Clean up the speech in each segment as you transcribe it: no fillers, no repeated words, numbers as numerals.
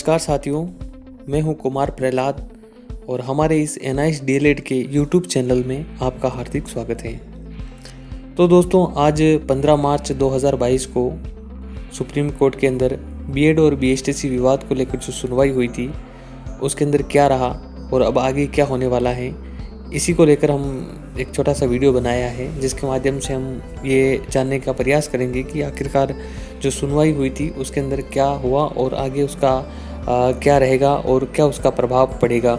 नमस्कार साथियों, मैं हूं कुमार प्रहलाद और हमारे इस NIS DLED के YouTube चैनल में आपका हार्दिक स्वागत है। तो दोस्तों, आज 15 मार्च 2022 को सुप्रीम कोर्ट के अंदर बीएड और BSTC विवाद को लेकर जो सुनवाई हुई थी उसके अंदर क्या रहा और अब आगे क्या होने वाला है, इसी को लेकर हम एक छोटा सा वीडियो बनाया है, जिसके माध्यम से हम ये जानने का प्रयास करेंगे कि आखिरकार जो सुनवाई हुई थी उसके अंदर क्या हुआ और आगे उसका क्या रहेगा और क्या उसका प्रभाव पड़ेगा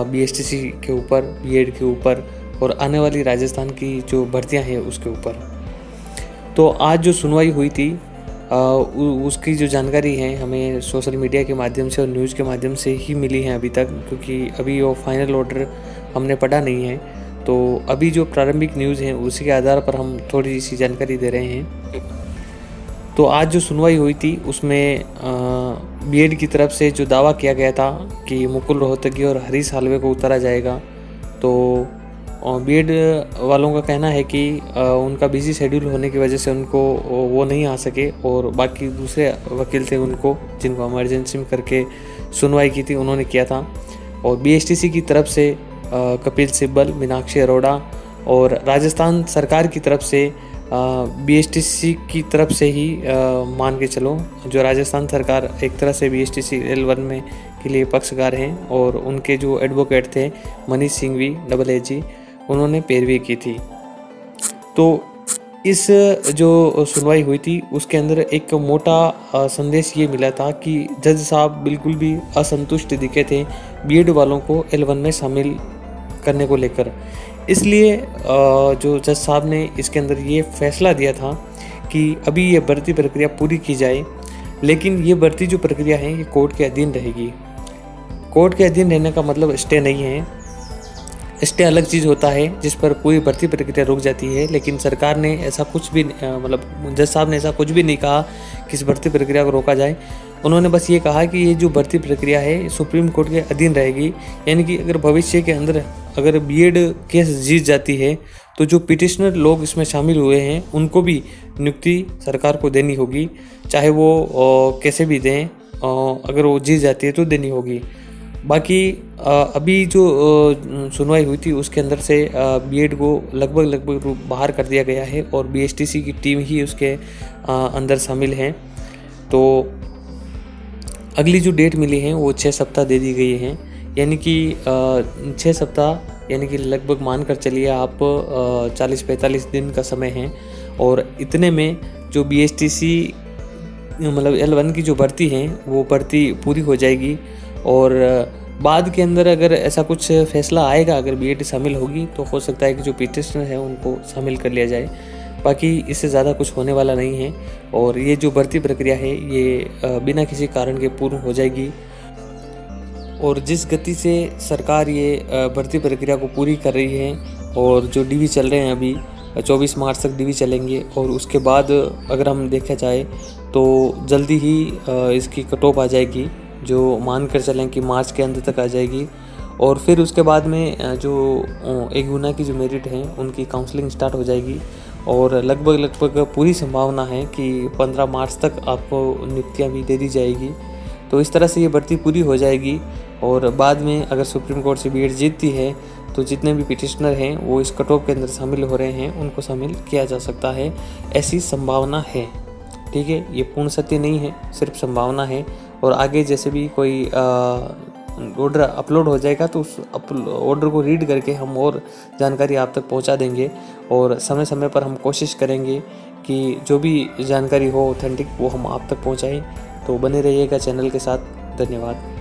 BSTC के ऊपर, बीएड के ऊपर और आने वाली राजस्थान की जो भर्तियां हैं उसके ऊपर। तो आज जो सुनवाई हुई थी उसकी जो जानकारी है हमें सोशल मीडिया के माध्यम से और न्यूज़ के माध्यम से ही मिली है अभी तक, क्योंकि अभी वो फाइनल ऑर्डर हमने पढ़ा नहीं है। तो अभी जो प्रारंभिक न्यूज़ हैं उसी के आधार पर हम थोड़ी सी जानकारी दे रहे हैं। तो आज जो सुनवाई हुई थी उसमें बीएड की तरफ से जो दावा किया गया था कि मुकुल रोहतगी और हरीश हालवे को उतारा जाएगा, तो बीएड वालों का कहना है कि उनका बिजी शेड्यूल होने की वजह से उनको वो नहीं आ सके और बाकी दूसरे वकील थे उनको, जिनको इमरजेंसी में करके सुनवाई की थी, उन्होंने किया था। और BSTC की तरफ से कपिल सिब्बल, मीनाक्षी अरोड़ा और राजस्थान सरकार की तरफ से BSTC की तरफ से ही मान के चलो, जो राजस्थान सरकार एक तरह से BSTC L1 में के लिए पक्षकार हैं और उनके जो एडवोकेट थे मनीष सिंघवी AAG, उन्होंने पैरवी की थी। तो इस जो सुनवाई हुई थी उसके अंदर एक मोटा संदेश ये मिला था कि जज साहब बिल्कुल भी असंतुष्ट दिखे थे बीएड वालों को L1 में शामिल करने को लेकर। इसलिए जो जज साहब ने इसके अंदर ये फैसला दिया था कि अभी ये भर्ती प्रक्रिया पूरी की जाए, लेकिन ये भर्ती जो प्रक्रिया है ये कोर्ट के अधीन रहेगी। कोर्ट के अधीन रहने का मतलब स्टे नहीं है। स्टे अलग चीज़ होता है जिस पर पूरी भर्ती प्रक्रिया रुक जाती है, लेकिन सरकार ने ऐसा कुछ भी मतलब जज साहब ने ऐसा कुछ भी नहीं कहा कि इस भर्ती प्रक्रिया को रोका जाए। उन्होंने बस ये कहा कि ये जो भर्ती प्रक्रिया है सुप्रीम कोर्ट के अधीन रहेगी, यानी कि अगर भविष्य के अंदर अगर बीएड केस जीत जाती है तो जो पिटिशनर लोग इसमें शामिल हुए हैं उनको भी नियुक्ति सरकार को देनी होगी, चाहे वो कैसे भी दें, अगर वो जीत जाती है तो देनी होगी। बाकी अभी जो सुनवाई हुई थी उसके अंदर से बीएड को लगभग बाहर कर दिया गया है और BSTC की टीम ही उसके अंदर शामिल है। तो अगली जो डेट मिली है वो 6 सप्ताह दे दी गई है, यानी कि 6 सप्ताह यानी कि लगभग मान कर चलिए आप 40-45 दिन का समय है। और इतने में जो BSTC मतलब L1 की जो भर्ती है वो भर्ती पूरी हो जाएगी और बाद के अंदर अगर ऐसा कुछ फैसला आएगा, अगर बीएड शामिल होगी तो हो सकता है कि जो पिटिशनर है उनको शामिल कर लिया जाए। बाकी इससे ज़्यादा कुछ होने वाला नहीं है और ये जो भर्ती प्रक्रिया है ये बिना किसी कारण के पूर्ण हो जाएगी। और जिस गति से सरकार ये भर्ती प्रक्रिया को पूरी कर रही है और जो DV चल रहे हैं अभी 24 मार्च तक DV चलेंगे और उसके बाद अगर हम देखा जाए तो जल्दी ही इसकी कट ऑफ आ जाएगी, जो मान कर चलें कि मार्च के अंत तक आ जाएगी। और फिर उसके बाद में जो 1 गुना की जो मेरिट हैं उनकी काउंसलिंग स्टार्ट हो जाएगी और लगभग पूरी संभावना है कि 15 मार्च तक आपको नियुक्तियां भी दे दी जाएगी। तो इस तरह से ये भर्ती पूरी हो जाएगी और बाद में अगर सुप्रीम कोर्ट से बीएड जीतती है तो जितने भी पिटिशनर हैं वो इस कट ऑफ के अंदर शामिल हो रहे हैं उनको शामिल किया जा सकता है, ऐसी संभावना है। ठीक है, ये पूर्ण सत्य नहीं है, सिर्फ संभावना है। और आगे जैसे भी कोई ऑर्डर अपलोड हो जाएगा तो उस ऑर्डर को रीड करके हम और जानकारी आप तक पहुंचा देंगे और समय समय पर हम कोशिश करेंगे कि जो भी जानकारी हो ऑथेंटिक वो हम आप तक पहुंचाएं। तो बने रहिएगा चैनल के साथ। धन्यवाद।